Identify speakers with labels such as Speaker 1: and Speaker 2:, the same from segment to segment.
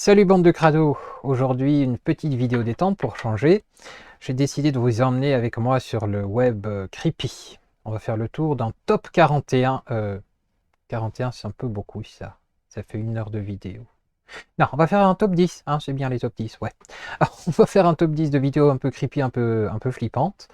Speaker 1: Salut bande de crados, aujourd'hui une petite vidéo détente pour changer. J'ai décidé de vous emmener avec moi sur le web creepy. On va faire le tour d'un top 41. 41 c'est un peu beaucoup ça fait 1 heure de vidéo. Non, on va faire un top 10, hein, c'est bien les top 10, ouais. Alors, on va faire un top 10 de vidéos un peu creepy, un peu flippantes,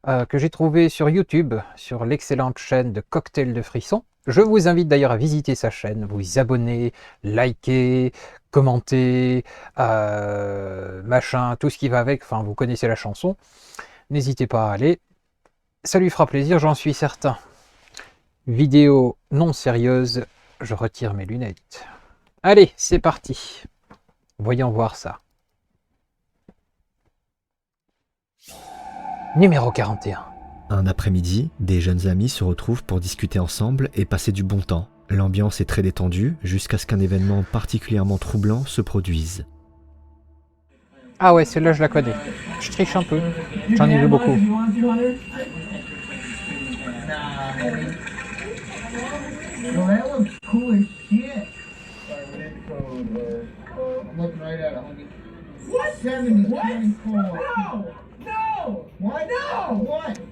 Speaker 1: que j'ai trouvé sur YouTube, sur l'excellente chaîne de Cocktail de Frisson. Je vous invite d'ailleurs à visiter sa chaîne, vous abonner, liker, commenter, machin, tout ce qui va avec, enfin vous connaissez la chanson. N'hésitez pas à aller, ça lui fera plaisir, j'en suis certain. Vidéo non sérieuse, je retire mes lunettes. Allez, c'est parti. Voyons voir ça. Numéro 41.
Speaker 2: Un après-midi, des jeunes amis se retrouvent pour discuter ensemble et passer du bon temps. L'ambiance est très détendue jusqu'à ce qu'un événement particulièrement troublant se produise.
Speaker 1: Ah ouais, celle-là je la connais. Je triche un peu, j'en ai vu beaucoup.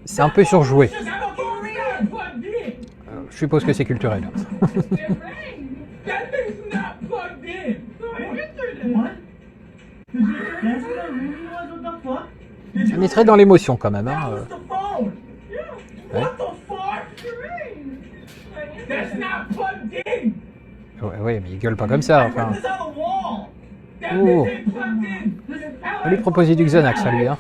Speaker 1: C'est un peu surjoué. Je suppose que c'est culturel. On est très dans l'émotion quand même. Hein. Ouais. Ouais, mais il gueule pas comme ça. Enfin. Oh. On va lui proposer du Xanax à lui. Hein.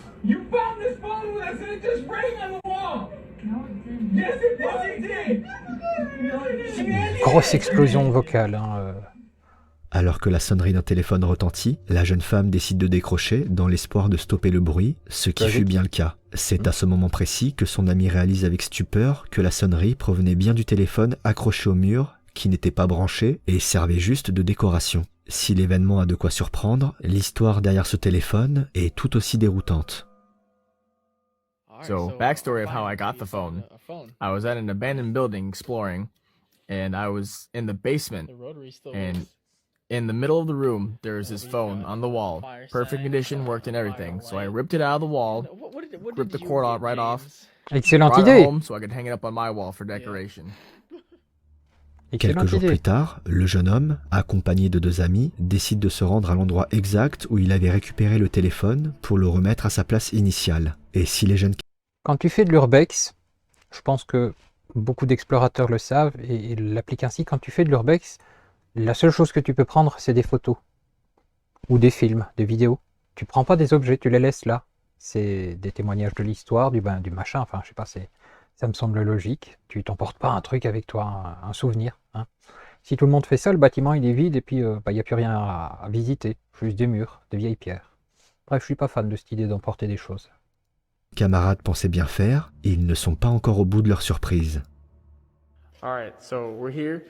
Speaker 1: Grosse explosion vocale. Hein.
Speaker 2: Alors que la sonnerie d'un téléphone retentit, la jeune femme décide de décrocher dans l'espoir de stopper le bruit, ce qui fut bien le cas. C'est à ce moment précis que son ami réalise avec stupeur que la sonnerie provenait bien du téléphone accroché au mur, qui n'était pas branché et servait juste de décoration. Si l'événement a de quoi surprendre, l'histoire derrière ce téléphone est tout aussi déroutante.
Speaker 3: So, backstory of how I got the phone. I was at an abandoned building exploring, and I was in the basement, and in the middle of the room, there was this phone on the wall. Perfect condition, worked and everything. So I ripped it out of the wall, ripped the cord out right off,
Speaker 1: Excellente
Speaker 3: brought it
Speaker 1: idée.
Speaker 3: home so I could hang it up on my wall for decoration.
Speaker 2: Quelques jours plus tard, le jeune homme, accompagné de 2 amis, décide de se rendre à l'endroit exact où il avait récupéré le téléphone pour le remettre à sa place initiale. Et si les jeunes...
Speaker 1: Quand tu fais de l'urbex, je pense que beaucoup d'explorateurs le savent et l'appliquent ainsi, quand tu fais de l'urbex, la seule chose que tu peux prendre, c'est des photos. Ou des films, des vidéos. Tu prends pas des objets, tu les laisses là. C'est des témoignages de l'histoire, du machin, enfin je sais pas, ça me semble logique. Tu t'emportes pas un truc avec toi, un souvenir. Hein. Si tout le monde fait ça, le bâtiment il est vide et puis il n'y a plus rien à visiter. Juste des murs, des vieilles pierres. Bref, je suis pas fan de cette idée d'emporter des choses.
Speaker 2: Camarades pensaient bien faire, et ils ne sont pas encore au bout de leur surprise.
Speaker 3: Alright, so we're here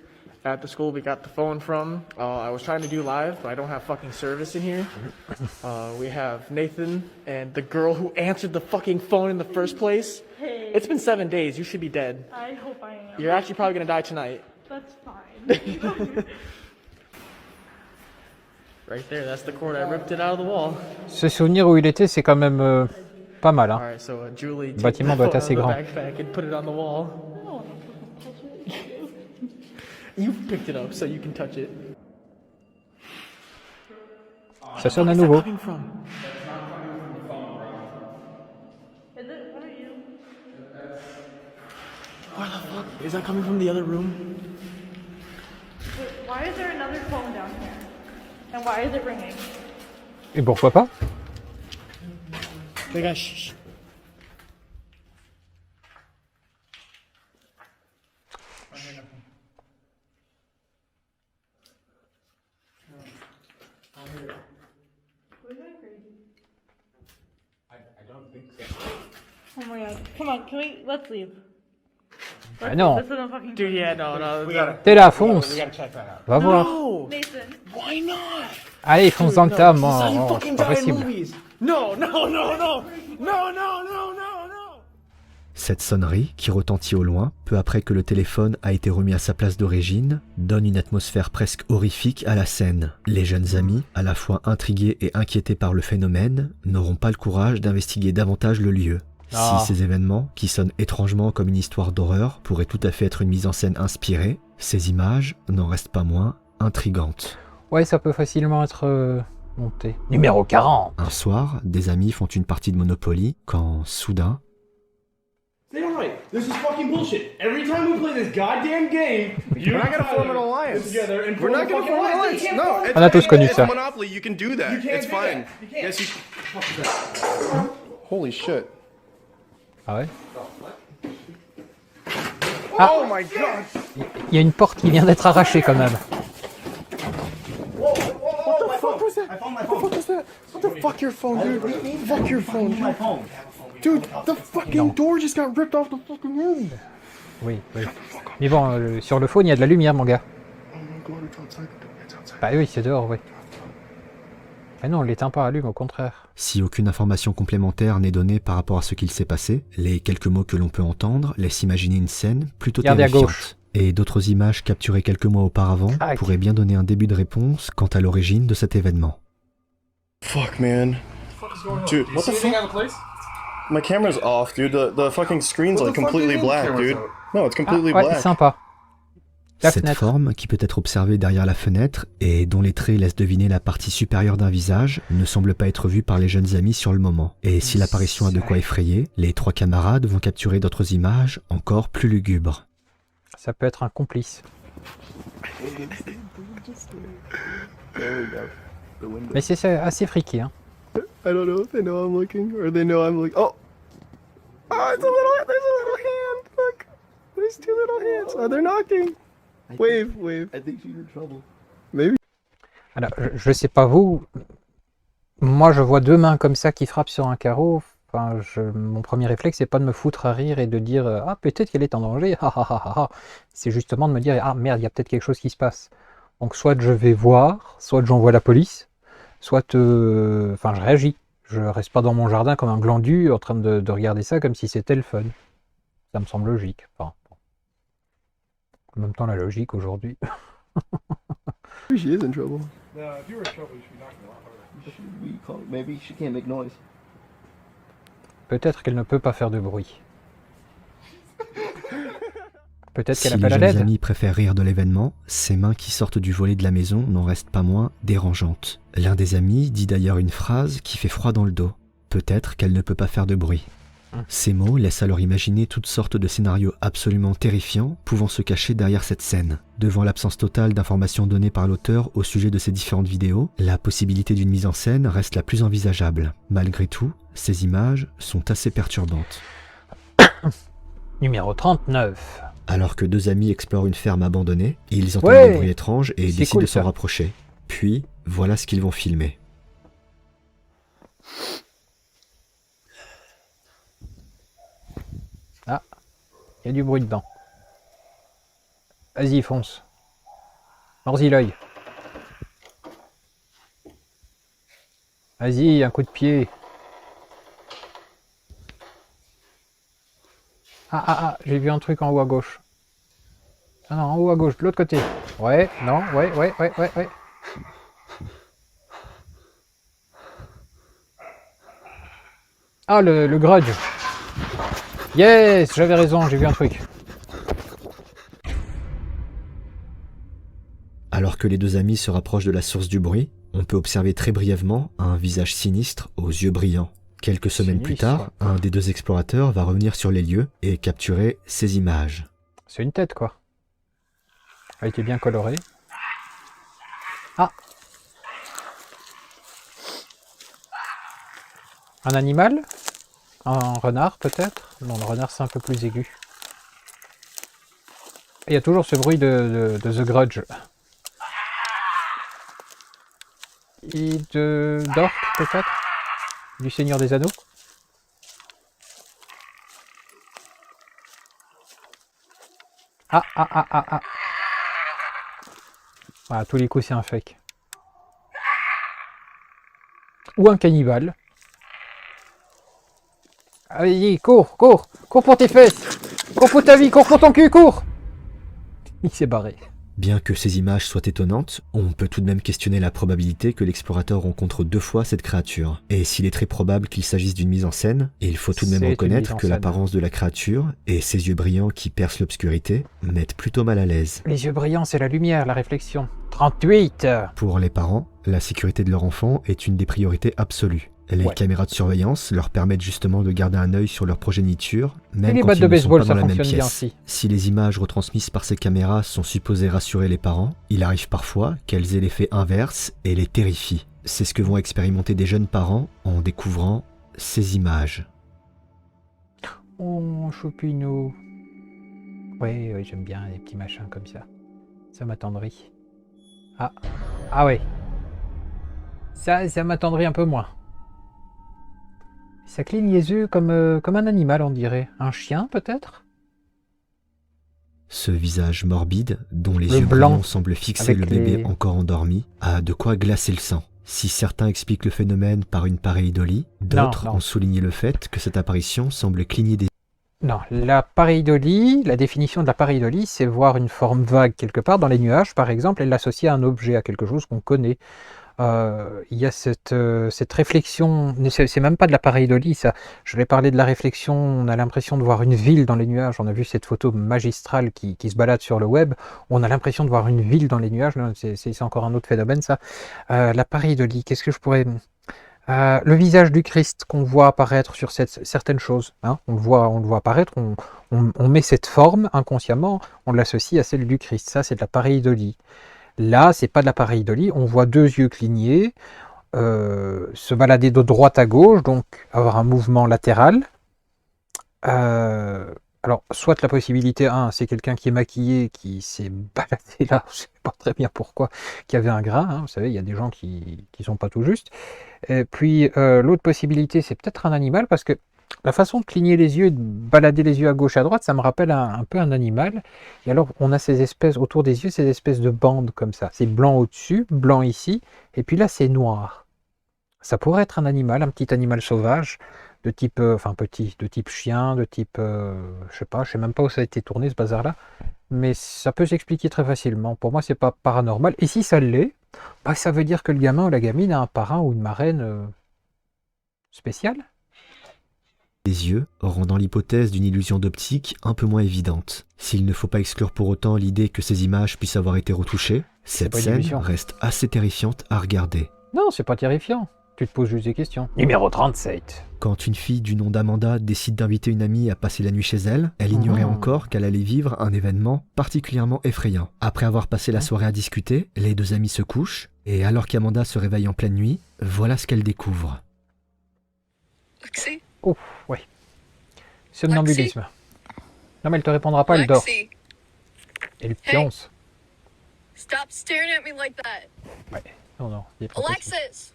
Speaker 3: at the school we got the phone from. I was trying to do live, but I don't have fucking service in here. We have Nathan and the girl who answered the fucking phone in the first place.
Speaker 4: Hey.
Speaker 3: It's been 7 days, you should be dead.
Speaker 4: I hope I am.
Speaker 3: You're actually probably gonna die tonight.
Speaker 4: That's fine.
Speaker 3: Right there, that's the cord, I ripped it out of the wall.
Speaker 1: Ce souvenir où il était, c'est quand même pas mal. Hein.
Speaker 3: Alright, so Julie,
Speaker 1: Le bâtiment doit être assez grand.
Speaker 3: backpack and put it on the wall.
Speaker 4: No,
Speaker 3: You picked it up so you can touch it.
Speaker 1: Ça sonne à
Speaker 3: Where's that
Speaker 1: nouveau.
Speaker 3: coming from?
Speaker 4: is it? What are you?
Speaker 3: Where the fuck? Is that coming from the other room?
Speaker 4: Wait, why is there another phone down here? And why is it ringing?
Speaker 1: Et pourquoi pas?
Speaker 3: Les gars, shh.
Speaker 4: We're going crazy. Oh my god. Come on, let's leave.
Speaker 1: Ah non.
Speaker 4: This isn't fucking
Speaker 3: Dude, yeah, no.
Speaker 1: T'es là, fonce. Va voir.
Speaker 3: No!
Speaker 4: Nathan.
Speaker 3: Why not?
Speaker 1: Allez, fonce dans le tas,
Speaker 3: This is how you
Speaker 1: c'est
Speaker 3: fucking
Speaker 1: pas
Speaker 3: die in
Speaker 1: possible.
Speaker 3: movies. No.
Speaker 2: Cette sonnerie, qui retentit au loin, peu après que le téléphone a été remis à sa place d'origine, donne une atmosphère presque horrifique à la scène. Les jeunes amis, à la fois intrigués et inquiétés par le phénomène, n'auront pas le courage d'investiguer davantage le lieu.
Speaker 1: Ah.
Speaker 2: Si ces événements, qui sonnent étrangement comme une histoire d'horreur, pourraient tout à fait être une mise en scène inspirée, ces images n'en restent pas moins intrigantes.
Speaker 1: Ouais, ça peut facilement être monté. Numéro 40.
Speaker 2: Un soir, des amis font une partie de Monopoly quand, soudain,
Speaker 5: They're right. This is fucking bullshit. Every time we play this goddamn game, you
Speaker 3: We're not gonna form an
Speaker 5: Tyler
Speaker 3: alliance.
Speaker 5: get together and
Speaker 3: We're
Speaker 5: form
Speaker 3: not
Speaker 5: a
Speaker 3: gonna
Speaker 5: fucking
Speaker 3: form an
Speaker 5: alliance.
Speaker 3: alliance. No, it's,
Speaker 1: On a tous connu
Speaker 3: it's
Speaker 1: ça.
Speaker 3: Monopoly. You can do that.
Speaker 5: You can't
Speaker 3: It's
Speaker 5: do
Speaker 3: fine.
Speaker 5: that. You can't.
Speaker 3: Yes, you.
Speaker 5: Fuck is that?
Speaker 3: Holy shit.
Speaker 1: Ah ouais.
Speaker 3: Oh my god.
Speaker 1: Il y a une porte qui vient d'être arrachée quand même.
Speaker 3: What the fuck was that?
Speaker 5: I found my
Speaker 3: What the fuck was that? What the fuck your phone, dude? Fuck your phone,
Speaker 5: My
Speaker 3: dude.
Speaker 5: phone.
Speaker 3: Dude, the fucking door just got ripped off the fucking room.
Speaker 1: Oui, oui. Mais bon, sur le phone, il y a de la lumière, mon gars. Bah oui, c'est dehors, oui. Mais non, on l'éteint pas, allume, au contraire.
Speaker 2: si aucune information complémentaire n'est donnée par rapport à ce qu'il s'est passé, les quelques mots que l'on peut entendre laissent imaginer une scène plutôt
Speaker 1: Regardez à
Speaker 2: terrifiante.
Speaker 1: gauche.
Speaker 2: Et d'autres images capturées quelques mois auparavant
Speaker 1: Crac.
Speaker 2: pourraient bien donner un début de réponse quant à l'origine de cet événement.
Speaker 3: Fuck, man. Dude, what the fuck? My camera's off, dude. The fucking screen's like completely black, dude. No, it's
Speaker 1: Ah,
Speaker 3: completely
Speaker 1: ouais,
Speaker 3: black.
Speaker 1: sympa. La
Speaker 2: Cette
Speaker 1: fenêtre.
Speaker 2: forme, qui peut être observée derrière la fenêtre et dont les traits laissent deviner la partie supérieure d'un visage, ne semble pas être vue par les jeunes amis sur le moment. Et si l'apparition a de quoi effrayer, les trois camarades vont capturer d'autres images encore plus lugubres.
Speaker 1: Ça peut être un complice. Mais c'est assez freaky, hein.
Speaker 3: I don't know if they know I'm looking or they know I'm looking. Oh! Oh, it's a little, there's a little hand! Look! There's two little hands. Oh, they're knocking! Wave, wave.
Speaker 5: I think she's in trouble.
Speaker 3: Maybe.
Speaker 1: Alors, je sais pas vous, moi je vois deux mains comme ça qui frappent sur un carreau. Enfin, mon premier réflexe, c'est pas de me foutre à rire et de dire ah, peut-être qu'elle est en danger. C'est justement de me dire ah merde, il y a peut-être quelque chose qui se passe. Donc, soit je vais voir, soit j'envoie la police, soit enfin, je réagis. Je reste pas dans mon jardin comme un glandu en train de regarder ça comme si c'était le fun. Ça me semble logique. Enfin, bon. En même temps, la logique aujourd'hui.
Speaker 3: Maybe she is in trouble.
Speaker 5: No, if you were in trouble, you should be knocking a lot harder. Maybe she can't make noise.
Speaker 1: Peut-être qu'elle ne peut pas faire de bruit. Peut-être
Speaker 2: Si
Speaker 1: qu'elle
Speaker 2: les
Speaker 1: appelle à
Speaker 2: jeunes
Speaker 1: l'aide.
Speaker 2: amis préfèrent rire de l'événement, ces mains qui sortent du volet de la maison n'en restent pas moins dérangeantes. L'un des amis dit d'ailleurs une phrase qui fait froid dans le dos. Peut-être qu'elle ne peut pas faire de bruit. Ces mots laissent alors imaginer toutes sortes de scénarios absolument terrifiants pouvant se cacher derrière cette scène. Devant l'absence totale d'informations données par l'auteur au sujet de ces différentes vidéos, la possibilité d'une mise en scène reste la plus envisageable. Malgré tout, ces images sont assez perturbantes.
Speaker 1: Numéro 39.
Speaker 2: Alors que deux amis explorent une ferme abandonnée, ils entendent
Speaker 1: Ouais,
Speaker 2: des bruits étranges et
Speaker 1: c'est
Speaker 2: décident
Speaker 1: cool,
Speaker 2: de s'en
Speaker 1: ça.
Speaker 2: rapprocher. Puis, voilà ce qu'ils vont filmer.
Speaker 1: Ah, il y a du bruit dedans. Vas-y, fonce. Mords-y l'œil. Vas-y, un coup de pied. Ah, j'ai vu un truc en haut à gauche. Ah non, en haut à gauche, de l'autre côté. Ouais, non, ouais. Ah, le grudge. Yes, j'avais raison, j'ai vu un truc.
Speaker 2: Alors que les deux amis se rapprochent de la source du bruit, on peut observer très brièvement un visage sinistre aux yeux brillants. Quelques semaines plus
Speaker 1: Sinistre.
Speaker 2: tard, un des deux explorateurs va revenir sur les lieux et capturer ces images.
Speaker 1: C'est une tête, quoi. Elle était bien colorée. Ah. Un animal? Un renard, peut-être? Non, le renard, c'est un peu plus aigu. Et il y a toujours ce bruit de The Grudge. Et d'Orc, peut-être? Du Seigneur des Anneaux? Ah. Ah, à tous les coups, c'est un fake. Ou un cannibale. Allez, cours, cours, cours pour tes fesses, cours pour ta vie, cours pour ton cul, cours. Il s'est barré.
Speaker 2: Bien que ces images soient étonnantes, on peut tout de même questionner la probabilité que l'explorateur rencontre 2 fois cette créature. Et s'il est très probable qu'il s'agisse d'une mise en scène, il faut tout de même
Speaker 1: C'est une
Speaker 2: reconnaître
Speaker 1: mise en
Speaker 2: que
Speaker 1: scène.
Speaker 2: l'apparence de la créature et ses yeux brillants qui percent l'obscurité mettent plutôt mal à l'aise.
Speaker 1: Les yeux brillants, c'est la lumière, la réflexion. 38.
Speaker 2: Pour les parents, la sécurité de leur enfant est une des priorités absolues. Les
Speaker 1: Ouais.
Speaker 2: caméras de surveillance leur permettent justement de garder un œil sur leur progéniture, même
Speaker 1: Et les
Speaker 2: quand
Speaker 1: battes
Speaker 2: ils
Speaker 1: de
Speaker 2: ne sont
Speaker 1: baseball,
Speaker 2: pas
Speaker 1: ça
Speaker 2: dans la même
Speaker 1: fonctionne bien
Speaker 2: pièce.
Speaker 1: aussi.
Speaker 2: Si les images retransmises par ces caméras sont supposées rassurer les parents, il arrive parfois qu'elles aient l'effet inverse et les terrifient. C'est ce que vont expérimenter des jeunes parents en découvrant ces images.
Speaker 1: Oh, choupinou. Oui, oui, j'aime bien les petits machins comme ça. Ça m'attendrit. Ah ouais. Ça m'attendrit un peu moins. Ça cligne les yeux comme un animal, on dirait. Un chien, peut-être?
Speaker 2: Ce visage morbide, dont les
Speaker 1: Le
Speaker 2: yeux
Speaker 1: blanc,
Speaker 2: brillants semblent fixer
Speaker 1: avec
Speaker 2: le bébé
Speaker 1: les-
Speaker 2: encore endormi, a de quoi glacer le sang. Si certains expliquent le phénomène par une pareidolie, d'autres
Speaker 1: non.
Speaker 2: ont souligné le fait que cette apparition semble cligner des
Speaker 1: Non, la pareidolie, la définition de la pareidolie, c'est voir une forme vague quelque part dans les nuages, par exemple, et l'associer à un objet, à quelque chose qu'on connaît. Il y a cette réflexion, c'est même pas de la pareidolie, ça. Je vais parler de la réflexion, on a l'impression de voir une ville dans les nuages. On a vu cette photo magistrale qui se balade sur le web, on a l'impression de voir une ville dans les nuages. C'est encore un autre phénomène, ça. La pareidolie, qu'est-ce que je pourrais... le visage du Christ qu'on voit apparaître sur certaines choses, hein, on le voit apparaître, on met cette forme inconsciemment, on l'associe à celle du Christ. Ça, c'est de la pareidolie. Là, c'est pas de la pareidolie, on voit 2 yeux cligner, se balader de droite à gauche, donc avoir un mouvement latéral. Alors, soit la possibilité 1, c'est quelqu'un qui est maquillé, qui s'est baladé là, je sais pas très bien pourquoi, qui avait un grain, hein, vous savez, il y a des gens qui sont pas tout justes. Et puis, l'autre possibilité, c'est peut-être un animal, parce que la façon de cligner les yeux, de balader les yeux à gauche, à droite, ça me rappelle un peu un animal. Et alors, on a ces espèces, autour des yeux, ces espèces de bandes comme ça. C'est blanc au-dessus, blanc ici, et puis là, c'est noir. Ça pourrait être un animal, un petit animal sauvage, de type, enfin petit, de type chien, de type, je sais même pas où ça a été tourné ce bazar-là, mais ça peut s'expliquer très facilement. Pour moi, c'est pas paranormal. Et si ça l'est, bah, ça veut dire que le gamin ou la gamine a un parrain ou une marraine spéciale.
Speaker 2: yeux, rendant l'hypothèse d'une illusion d'optique un peu moins évidente. S'il ne faut pas exclure pour autant l'idée que ces images puissent avoir été retouchées, cette
Speaker 1: pas une
Speaker 2: scène
Speaker 1: illusion.
Speaker 2: reste assez terrifiante à regarder.
Speaker 1: Non, c'est pas terrifiant. Tu te poses juste des questions. Numéro 37.
Speaker 2: Quand une fille du nom d'Amanda décide d'inviter une amie à passer la nuit chez elle, elle ignorait encore qu'elle allait vivre un événement particulièrement effrayant. Après avoir passé la soirée à discuter, les 2 amies se couchent, et alors qu'Amanda se réveille en pleine nuit, voilà ce qu'elle découvre.
Speaker 6: Lexi?
Speaker 1: Oh, ouais. Somnambulisme. Non, mais elle te répondra pas, elle dort.
Speaker 6: Lexi,
Speaker 1: Elle pionce.
Speaker 6: stop staring at me like that.
Speaker 1: Ouais. Non, il est pas possible.
Speaker 6: Alexis!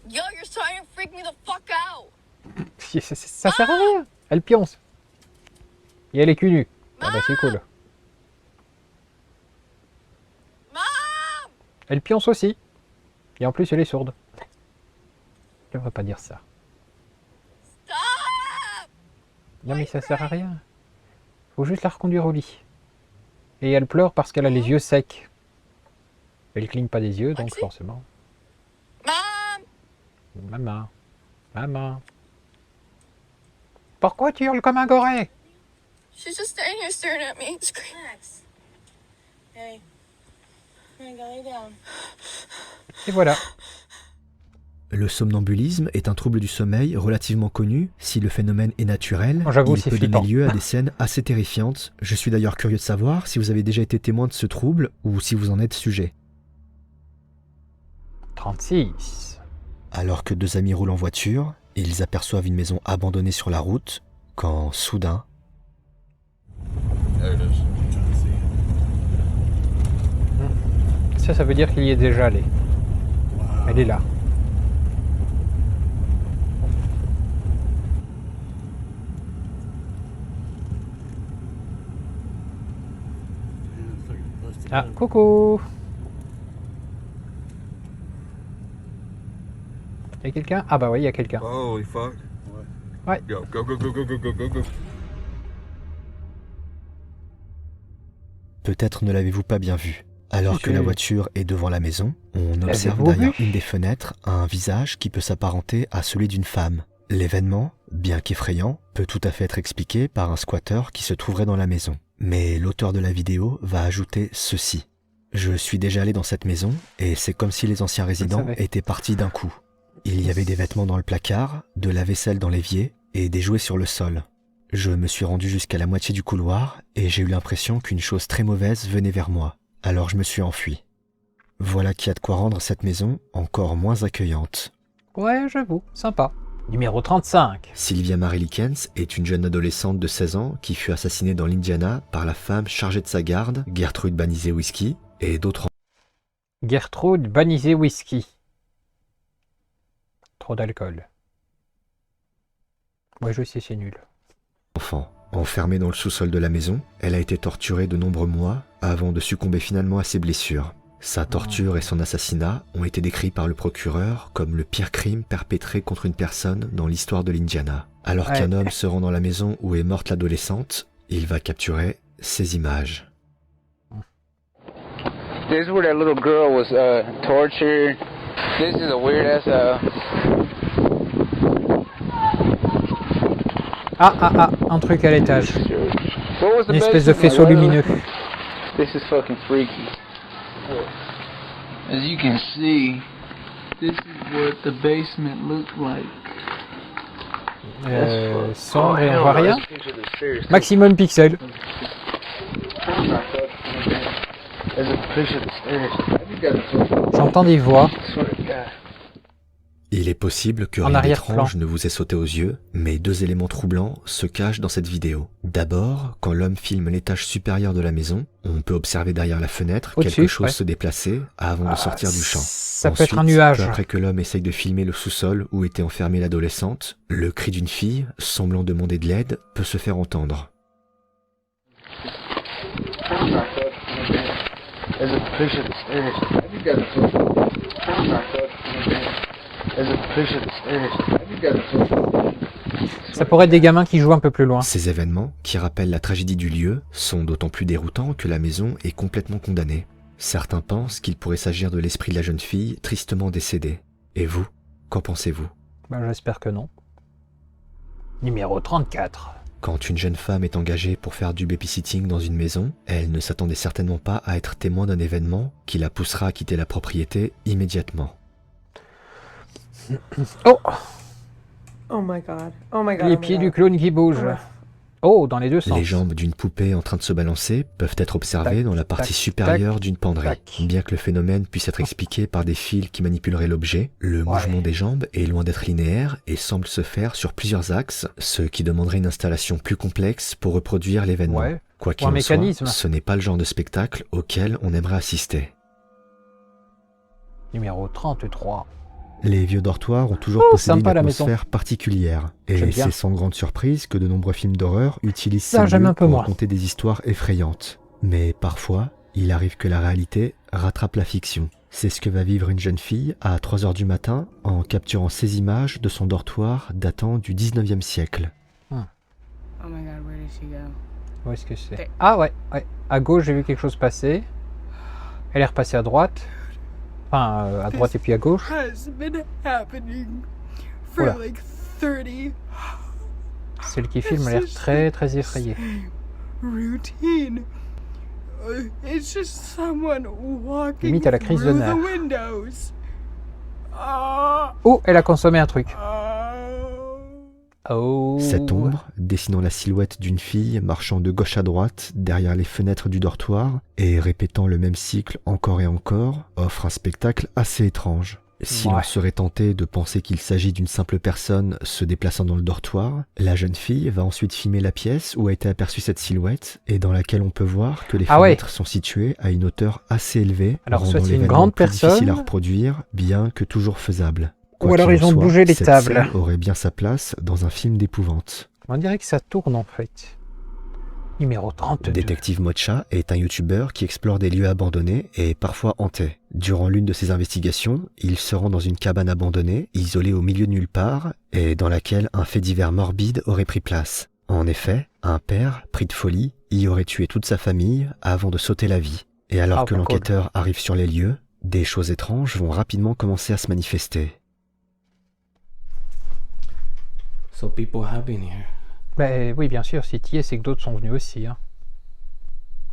Speaker 6: Yo, you're starting to freak me the fuck out.
Speaker 1: Ça sert à rien. Elle pionce. Et elle est cul nu. Ah bah c'est cool.
Speaker 6: Mom!
Speaker 1: Elle pionce aussi. Et en plus, elle est sourde. Je devrais pas dire ça.
Speaker 6: Stop!
Speaker 1: Non mais ça sert à rien. Faut juste la reconduire au lit. Et elle pleure parce qu'elle a les yeux secs. Elle cligne pas des yeux, donc
Speaker 6: Maxi?
Speaker 1: forcément.
Speaker 6: Mom!
Speaker 1: Maman. Maman. Pourquoi tu hurles comme un goré?
Speaker 6: She's just standing here staring at me. Max. Hey. Go lay down.
Speaker 1: Et voilà.
Speaker 2: Le somnambulisme est un trouble du sommeil relativement connu. Si le phénomène est naturel,
Speaker 1: Oh, j'avoue,
Speaker 2: il
Speaker 1: c'est
Speaker 2: peut
Speaker 1: flippant.
Speaker 2: donner lieu à des scènes assez terrifiantes. Je suis d'ailleurs curieux de savoir si vous avez déjà été témoin de ce trouble ou si vous en êtes sujet.
Speaker 1: 36.
Speaker 2: Alors que 2 amis roulent en voiture, ils aperçoivent une maison abandonnée sur la route, quand soudain...
Speaker 1: Ça veut dire qu'il y est déjà allé. Elle est là. Ah, coucou. Y a quelqu'un? Ah bah oui, y a quelqu'un.
Speaker 7: Holy fuck.
Speaker 1: Ouais.
Speaker 5: Go, go, go, go, go, go, go, go, go.
Speaker 2: Peut-être ne l'avez-vous pas bien vu. Alors que la voiture est devant la maison, on observe
Speaker 1: L'avez-vous
Speaker 2: derrière
Speaker 1: vu
Speaker 2: une des fenêtres un visage qui peut s'apparenter à celui d'une femme. L'événement, bien qu'effrayant, peut tout à fait être expliqué par un squatter qui se trouverait dans la maison. Mais l'auteur de la vidéo va ajouter ceci. Je suis déjà allé dans cette maison et c'est comme si les anciens résidents
Speaker 1: savais.
Speaker 2: étaient partis d'un coup. Il y avait des vêtements dans le placard, de la vaisselle dans l'évier et des jouets sur le sol. Je me suis rendu jusqu'à la moitié du couloir et j'ai eu l'impression qu'une chose très mauvaise venait vers moi. Alors je me suis enfui. Voilà qui a de quoi rendre cette maison encore moins accueillante.
Speaker 1: Ouais, j'avoue, sympa. Numéro 35.
Speaker 2: Sylvia Mary Likens est une jeune adolescente de 16 ans qui fut assassinée dans l'Indiana par la femme chargée de sa garde, Gertrude Banizet-Whiskey, et d'autres
Speaker 1: Gertrude Banizet-Whiskey. Trop d'alcool. Ouais, je sais, c'est nul.
Speaker 2: enfants. Enfermée dans le sous-sol de la maison, elle a été torturée de nombreux mois avant de succomber finalement à ses blessures. Sa torture et son assassinat ont été décrits par le procureur comme le pire crime perpétré contre une personne dans l'histoire de l'Indiana. Alors qu'un homme se rend dans la maison où est morte l'adolescente, il va capturer ces images.
Speaker 7: This is where that little girl was tortured. This is a weird ass.
Speaker 1: Un truc à l'étage.
Speaker 7: What was the
Speaker 1: Une espèce de
Speaker 7: basement?
Speaker 1: faisceau
Speaker 7: Like,
Speaker 1: lumineux.
Speaker 7: This is fucking freaky. As you can see, this is what the basement looked like.
Speaker 1: Sombre et on voit rien. Maximum pixels.
Speaker 7: There's a picture of the stairs.
Speaker 1: J'entends des voix.
Speaker 2: Il est possible que
Speaker 1: En
Speaker 2: rien
Speaker 1: arrière-plan.
Speaker 2: d'étrange ne vous ait sauté aux yeux, mais deux éléments troublants se cachent dans cette vidéo. D'abord, quand l'homme filme l'étage supérieur de la maison, on peut observer derrière la fenêtre
Speaker 1: Au-dessus,
Speaker 2: quelque chose
Speaker 1: ouais.
Speaker 2: se déplacer avant de sortir du champ.
Speaker 1: Ça peut être un
Speaker 2: Ensuite,
Speaker 1: nuage.
Speaker 2: peu après que l'homme essaye de filmer le sous-sol où était enfermée l'adolescente, le cri d'une fille, semblant demander de l'aide, peut se faire entendre.
Speaker 7: There's a picture of the stairs. There's a picture of the stairs.
Speaker 1: Ça pourrait être des gamins qui jouent un peu plus loin.
Speaker 2: Ces événements, qui rappellent la tragédie du lieu, sont d'autant plus déroutants que la maison est complètement condamnée. Certains pensent qu'il pourrait s'agir de l'esprit de la jeune fille tristement décédée. Et vous, qu'en pensez-vous ?
Speaker 1: Ben, j'espère que non. Numéro 34.
Speaker 2: Quand une jeune femme est engagée pour faire du babysitting dans une maison, elle ne s'attendait certainement pas à être témoin d'un événement qui la poussera à quitter la propriété immédiatement.
Speaker 1: Oh,
Speaker 4: Oh my god. Oh my god.
Speaker 1: les
Speaker 4: oh my
Speaker 1: pieds
Speaker 4: god.
Speaker 1: du clone qui bougent.
Speaker 4: Ouais.
Speaker 1: Oh, dans les deux sens.
Speaker 2: Les jambes d'une poupée en train de se balancer peuvent être observées
Speaker 1: Tac,
Speaker 2: dans la partie
Speaker 1: tac,
Speaker 2: supérieure d'une penderie.
Speaker 1: tac.
Speaker 2: Bien que le phénomène puisse être expliqué par des fils qui manipuleraient l'objet, le mouvement des jambes est loin d'être linéaire et semble se faire sur plusieurs axes, ce qui demanderait une installation plus complexe pour reproduire l'événement.
Speaker 1: Ouais.
Speaker 2: Quoi qu'il
Speaker 1: Ou un
Speaker 2: en soit,
Speaker 1: mécanisme.
Speaker 2: ce n'est pas le genre de spectacle auquel on aimerait assister.
Speaker 1: Numéro 33.
Speaker 2: Les vieux dortoirs ont toujours
Speaker 1: Oh,
Speaker 2: possédé une
Speaker 1: sympa, la maison.
Speaker 2: atmosphère particulière.
Speaker 1: J'aime
Speaker 2: Et
Speaker 1: bien.
Speaker 2: c'est sans grande surprise que de nombreux films d'horreur utilisent
Speaker 1: Ça,
Speaker 2: ces
Speaker 1: j'aime
Speaker 2: lieux
Speaker 1: un peu
Speaker 2: pour
Speaker 1: moins.
Speaker 2: raconter des histoires effrayantes. Mais parfois, il arrive que la réalité rattrape la fiction. C'est ce que va vivre une jeune fille à 3 h du matin en capturant ces images de son dortoir datant du 19e siècle.
Speaker 6: Oh my god, where did she go?
Speaker 1: Où est-ce que c'est? Ah ouais, ouais. À gauche, j'ai vu quelque chose passer. Elle est repassée à droite. Enfin, à droite et puis à gauche.
Speaker 6: Has been happening for
Speaker 1: Oula.
Speaker 6: like 30
Speaker 1: Celle qui filme a l'air très très effrayée.
Speaker 6: routine. It's just someone walking
Speaker 1: Limite à la crise de
Speaker 6: through
Speaker 1: nerfs.
Speaker 6: the windows. Ah,
Speaker 1: Oh, elle a consommé un truc.
Speaker 6: ah.
Speaker 1: Oh.
Speaker 2: Cette ombre, dessinant la silhouette d'une fille marchant de gauche à droite derrière les fenêtres du dortoir et répétant le même cycle encore et encore, offre un spectacle assez étrange. Si l'on
Speaker 1: Ouais.
Speaker 2: serait tenté de penser qu'il s'agit d'une simple personne se déplaçant dans le dortoir, la jeune fille va ensuite filmer la pièce où a été aperçue cette silhouette et dans laquelle on peut voir que les
Speaker 1: Ah ouais.
Speaker 2: fenêtres sont situées à une hauteur assez élevée,
Speaker 1: Alors, soit
Speaker 2: rendant
Speaker 1: c'est une
Speaker 2: l'événement
Speaker 1: grande
Speaker 2: plus
Speaker 1: personne,
Speaker 2: difficile à reproduire, bien que toujours faisable.
Speaker 1: Ou
Speaker 2: Quoi
Speaker 1: alors
Speaker 2: qu'il
Speaker 1: ils
Speaker 2: en
Speaker 1: ont
Speaker 2: soit,
Speaker 1: bougé les
Speaker 2: cette
Speaker 1: tables.
Speaker 2: scène aurait bien sa place dans un film d'épouvante.
Speaker 1: On dirait que ça tourne en fait. Numéro 32.
Speaker 2: Détective Mocha est un youtubeur qui explore des lieux abandonnés et parfois hantés. Durant l'une de ses investigations, il se rend dans une cabane abandonnée, isolée au milieu de nulle part, et dans laquelle un fait divers morbide aurait pris place. En effet, un père, pris de folie, y aurait tué toute sa famille avant de sauter la vie. Et alors que l'enquêteur arrive sur les lieux, des choses étranges vont rapidement commencer à se manifester.
Speaker 8: So people have been here.
Speaker 1: Ben oui, bien sûr, si t'y es, c'est que d'autres sont venus aussi. Hein.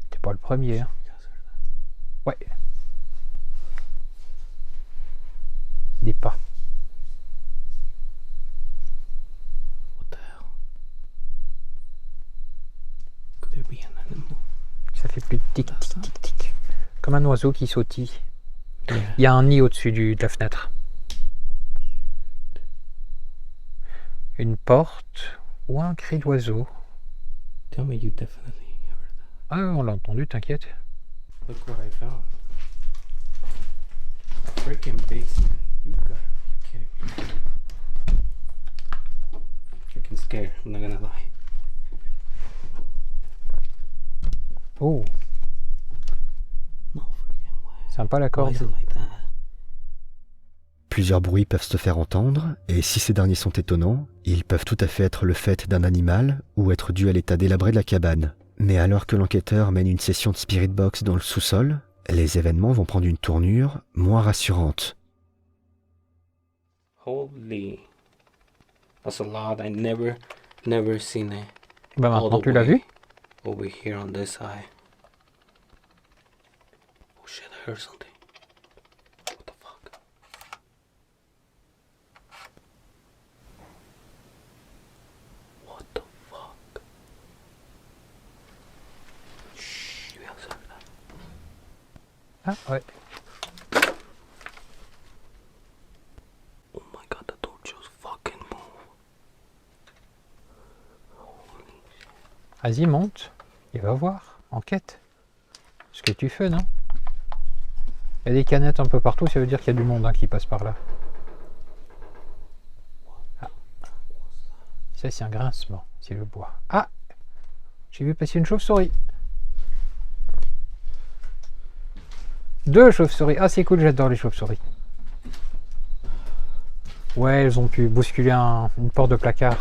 Speaker 1: T'es pas le premier. Hein. Ouais. Des pas.
Speaker 8: What the hell? Could there be an animal?
Speaker 1: Ça fait plus de tic tic tic tic. Comme un oiseau qui sautille. Il y a un nid au-dessus de la fenêtre. Une porte ou un cri d'oiseau.
Speaker 8: Tell me you definitely heard that.
Speaker 1: Ah, on l'a entendu, t'inquiète.
Speaker 8: Look what I found. Freaking basement. You gotta be kidding me. Freaking scared, I'm not gonna lie.
Speaker 1: Oh,
Speaker 8: No freaking way.
Speaker 1: sympa la
Speaker 8: Why
Speaker 1: corde.
Speaker 8: is it like that?
Speaker 2: Plusieurs bruits peuvent se faire entendre, et si ces derniers sont étonnants, ils peuvent tout à fait être le fait d'un animal ou être dus à l'état délabré de la cabane. Mais alors que l'enquêteur mène une session de spirit box dans le sous-sol, les événements vont prendre une tournure moins rassurante.
Speaker 8: Holy. That's a lot. I never seen it.
Speaker 1: Bah
Speaker 8: all
Speaker 1: maintenant
Speaker 8: the
Speaker 1: tu l'as
Speaker 8: way
Speaker 1: vu.
Speaker 8: over here on this side. Oh shit, I heard something. What the fuck? What the fuck? Shh, you guys heard that?
Speaker 1: Ah ouais.
Speaker 8: Oh my god, the door just fucking moved.
Speaker 1: Vas-y, monte. Et va voir. Enquête. Ce que tu fais, non? Il y a des canettes un peu partout, ça veut dire qu'il y a du monde hein, qui passe par là. Ah. Ça, c'est un grincement, c'est le bois. Ah! J'ai vu passer une chauve-souris. 2 chauves-souris. Ah, c'est cool, j'adore les chauves-souris. Ouais, elles ont pu bousculer une porte de placard.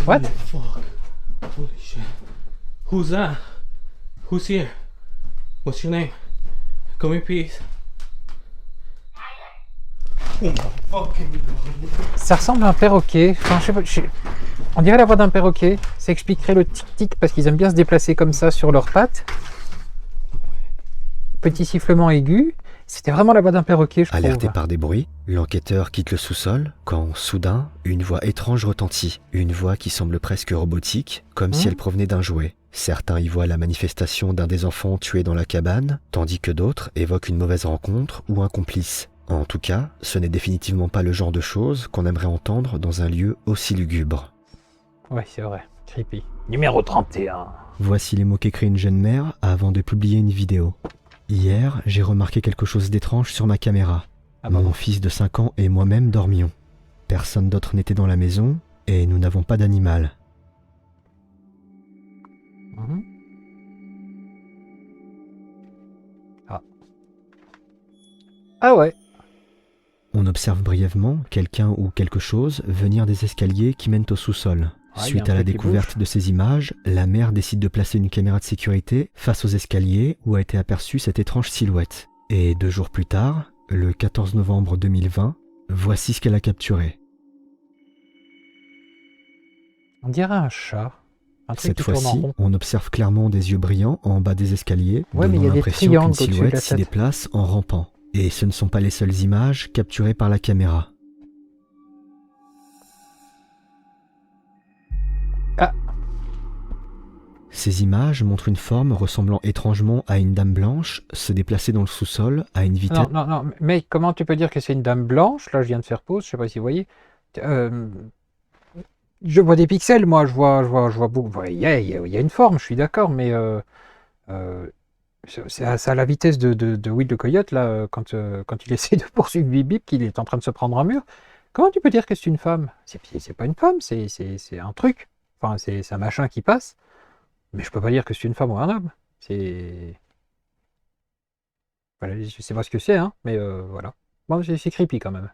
Speaker 1: What?
Speaker 8: Holy fuck. Holy shit. Who's that? Who's here? What's your name? Come here, please. Oh my fucking god.
Speaker 1: Ça ressemble à un perroquet. Enfin, je sais pas, on dirait la voix d'un perroquet. Ça expliquerait le tic-tic parce qu'ils aiment bien se déplacer comme ça sur leurs pattes. Petit sifflement aigu. C'était vraiment la voix d'un perroquet, je trouve.
Speaker 2: Alerté par des bruits, l'enquêteur quitte le sous-sol quand, soudain, une voix étrange retentit. Une voix qui semble presque robotique, comme si elle provenait d'un jouet. Certains y voient la manifestation d'un des enfants tués dans la cabane, tandis que d'autres évoquent une mauvaise rencontre ou un complice. En tout cas, ce n'est définitivement pas le genre de choses qu'on aimerait entendre dans un lieu aussi lugubre.
Speaker 1: Ouais, c'est vrai. Creepy. Numéro 31.
Speaker 2: Voici les mots qu'écrit une jeune mère avant de publier une vidéo. Hier, j'ai remarqué quelque chose d'étrange sur ma caméra.
Speaker 1: Ah bon?
Speaker 2: Mon fils de 5 ans et moi-même dormions. Personne d'autre n'était dans la maison et nous n'avons pas d'animal.
Speaker 1: Ah. Ah ouais.
Speaker 2: On observe brièvement quelqu'un ou quelque chose venir des escaliers qui mènent au sous-sol.
Speaker 1: Ah,
Speaker 2: Suite
Speaker 1: y a un
Speaker 2: à la
Speaker 1: truc qui
Speaker 2: découverte
Speaker 1: bouge.
Speaker 2: de ces images, la mère décide de placer une caméra de sécurité face aux escaliers où a été aperçue cette étrange silhouette. Et 2 jours plus tard, le 14 novembre 2020, voici ce qu'elle a capturé.
Speaker 1: On dirait un chat. Un truc
Speaker 2: Cette
Speaker 1: qui tourne en
Speaker 2: fois-ci,
Speaker 1: rond.
Speaker 2: on observe clairement des yeux brillants en bas des escaliers,
Speaker 1: Ouais, mais il y
Speaker 2: donnant
Speaker 1: a des
Speaker 2: l'impression
Speaker 1: triangles
Speaker 2: qu'une
Speaker 1: au-dessus de
Speaker 2: silhouette
Speaker 1: la
Speaker 2: s'y
Speaker 1: tête.
Speaker 2: déplace en rampant. Et ce ne sont pas les seules images capturées par la caméra.
Speaker 1: Ah.
Speaker 2: Ces images montrent une forme ressemblant étrangement à une dame blanche se déplacer dans le sous-sol à une vitesse...
Speaker 1: Non, non, non, mais comment tu peux dire que c'est une dame blanche? Là, je viens de faire pause, je sais pas si vous voyez. Je vois des pixels, moi, je vois beaucoup. Il y a une forme, je suis d'accord, mais c'est à la vitesse de Will le Coyote, là, quand il essaie de poursuivre Bip Bip, qu'il est en train de se prendre un mur. Comment tu peux dire que c'est une femme? C'est pas une femme, c'est un truc. Enfin, c'est un machin qui passe. Mais je peux pas dire que c'est une femme ou un homme. C'est... Voilà, je sais pas ce que c'est, hein, mais voilà. Bon, c'est creepy quand même.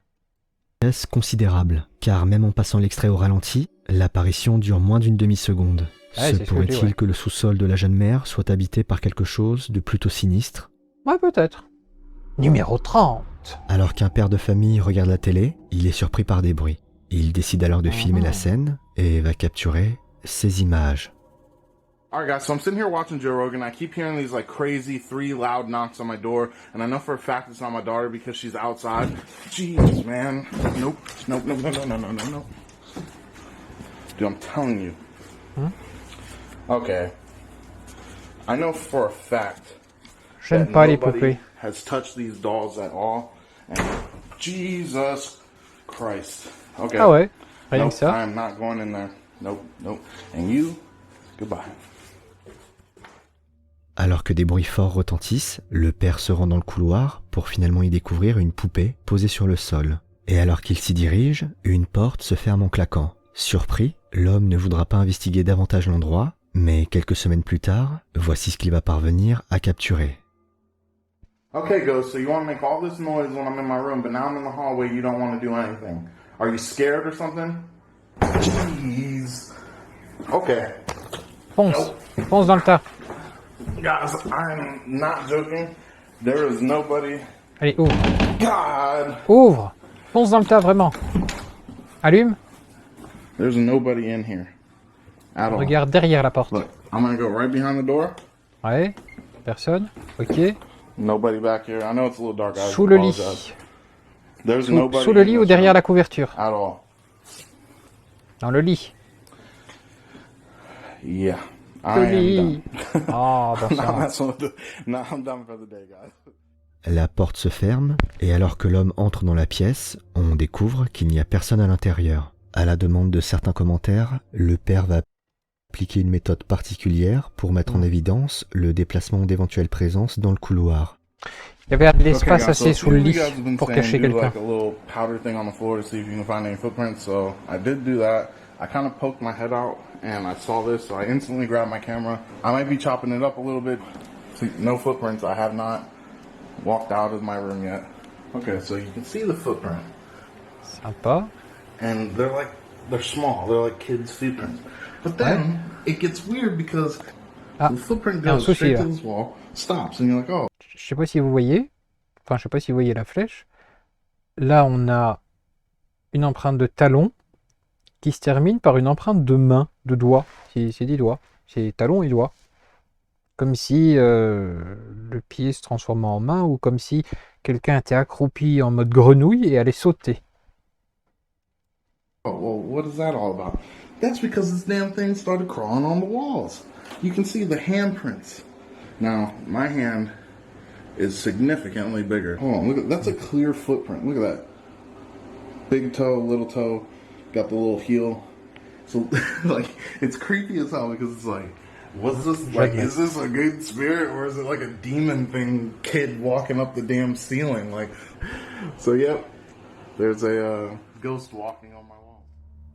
Speaker 2: Est considérable, car même en passant l'extrait au ralenti, l'apparition dure moins d'une demi-seconde.
Speaker 1: Ouais,
Speaker 2: Se
Speaker 1: c'est ce que je dis,
Speaker 2: pourrait-il
Speaker 1: ouais.
Speaker 2: que le sous-sol de la jeune mère soit habité par quelque chose de plutôt sinistre?
Speaker 1: Ouais, peut-être. Numéro 30.
Speaker 2: Alors qu'un père de famille regarde la télé, il est surpris par des bruits. Il décide alors de filmer la scène et va capturer ces images.
Speaker 9: Alright guys, so I'm sitting here watching Joe Rogan. I keep hearing these like crazy 3 loud knocks on my door, and I know for a fact it's not my daughter because she's outside. Jesus, man. Nope. Nope, nope, no, no, no, no, no, no. Dude, I'm telling you. Okay. I know for a fact
Speaker 1: J'aime
Speaker 9: that
Speaker 1: pas les
Speaker 9: nobody
Speaker 1: poupées.
Speaker 9: has touched these dolls at all. And Jesus Christ. Okay.
Speaker 1: Ah ouais, rien
Speaker 9: Nope,
Speaker 1: que ça.
Speaker 9: I am not going in there. Nope, nope. And you, goodbye.
Speaker 2: Alors que des bruits forts retentissent, le père se rend dans le couloir pour finalement y découvrir une poupée posée sur le sol. Et alors qu'il s'y dirige, une porte se ferme en claquant. Surpris, l'homme ne voudra pas investiguer davantage l'endroit, mais quelques semaines plus tard, voici ce qu'il va parvenir à capturer.
Speaker 9: Okay, Ghost, so you want to make all this noise when I'm in my room, but now I'm in the hallway, you don't want to do anything. Are you scared or something? Jeez. Okay.
Speaker 1: Fonce. Fonce dans le tas.
Speaker 9: Guys, I'm not joking. There is nobody.
Speaker 1: Allez, ouvre.
Speaker 9: God!
Speaker 1: Ouvre. Fonce dans le tas, vraiment. Allume.
Speaker 9: There's nobody in here. At all.
Speaker 1: Regarde derrière la porte.
Speaker 9: Look, I'm gonna go right behind the door.
Speaker 1: Ouais. Personne. Ok.
Speaker 9: Nobody back here. I know it's a little dark. I
Speaker 1: Sous le lit.
Speaker 9: apologize. There's nobody
Speaker 1: Sous le
Speaker 9: in
Speaker 1: lit ou
Speaker 9: this
Speaker 1: derrière
Speaker 9: room
Speaker 1: la couverture?
Speaker 9: At all.
Speaker 1: Dans le lit.
Speaker 9: Yeah.
Speaker 1: Le
Speaker 9: I am
Speaker 1: lit.
Speaker 9: done.
Speaker 1: Oh, bon
Speaker 9: Now
Speaker 1: sang.
Speaker 9: that's what now I'm done for the day, guys.
Speaker 2: La porte se ferme, et alors que l'homme entre dans la pièce, on découvre qu'il n'y a personne à l'intérieur. À la demande de certains commentaires, le père va appliquer une méthode particulière pour mettre en évidence le déplacement d'éventuelles présences dans le couloir.
Speaker 1: Il y avait de l'espace
Speaker 9: guys,
Speaker 1: assez
Speaker 9: so
Speaker 1: sous le
Speaker 9: you
Speaker 1: lit
Speaker 9: guys have been
Speaker 1: pour
Speaker 9: saying
Speaker 1: cacher
Speaker 9: do
Speaker 1: quelqu'un.
Speaker 9: like a little powder thing on the floor to see if you can find any footprints. So I did do that. I kind of poked my head out and I saw this, so I instantly grabbed my camera. I might be chopping it up a little bit. See, no footprints. I have not walked out of my room yet. Okay, so you can see the footprint,
Speaker 1: Sympa.
Speaker 9: and they're small. They're like kids' footprints. But then it gets weird because
Speaker 1: Ah,
Speaker 9: the footprint
Speaker 1: il y a un
Speaker 9: goes
Speaker 1: souci,
Speaker 9: straight
Speaker 1: là.
Speaker 9: to this wall, stops, and you're like, oh.
Speaker 1: Je sais pas si vous voyez. Enfin, je sais pas si vous voyez la flèche. Là, on a une empreinte de talon qui se termine par une empreinte de main, de doigt. C'est des doigts. C'est talon et doigt. Comme si le pied se transformait en main ou comme si quelqu'un était accroupi en mode grenouille et allait sauter.
Speaker 9: Oh, well, what is that all about? That's because this damn thing started crawling on the walls. You can see the handprints. Now, my hand is significantly bigger. Hold on, look at that's a clear footprint. Look at that. Big toe, little toe, got the little heel. So, like, it's creepy as hell because it's like, what's this? Like, is this a good spirit or is it like a demon thing kid walking up the damn ceiling? Like, so, yep, there's a ghost walking on my wall.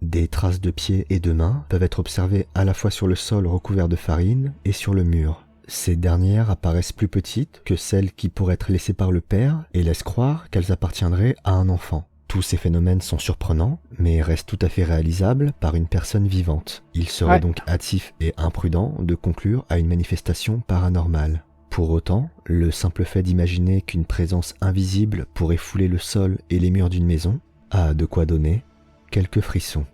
Speaker 2: Des traces de pieds et de mains peuvent être observées à la fois sur le sol recouvert de farine et sur le mur. Ces dernières apparaissent plus petites que celles qui pourraient être laissées par le père et laissent croire qu'elles appartiendraient à un enfant. Tous ces phénomènes sont surprenants, mais restent tout à fait réalisables par une personne vivante. Il serait donc hâtif et imprudent de conclure à une manifestation paranormale. Pour autant, le simple fait d'imaginer qu'une présence invisible pourrait fouler le sol et les murs d'une maison a de quoi donner quelques frissons.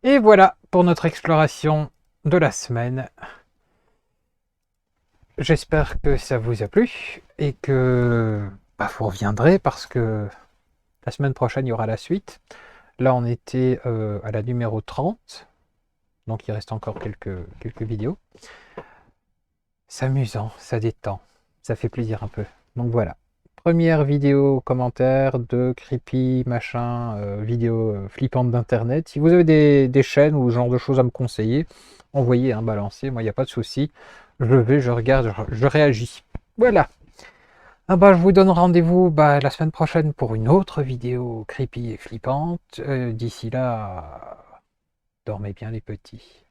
Speaker 1: Et voilà pour notre exploration de la semaine. J'espère que ça vous a plu et que vous reviendrez parce que la semaine prochaine, il y aura la suite. Là, on était à la numéro 30. Donc, il reste encore quelques vidéos. C'est amusant, ça détend, ça fait plaisir un peu. Donc voilà. Première vidéo commentaire de creepy, machin, vidéo flippante d'internet. Si vous avez des chaînes ou ce genre de choses à me conseiller, envoyez, balancez, moi il n'y a pas de souci. Je regarde, je réagis. Voilà. Ah bah, je vous donne rendez-vous la semaine prochaine pour une autre vidéo creepy et flippante. D'ici là, dormez bien les petits.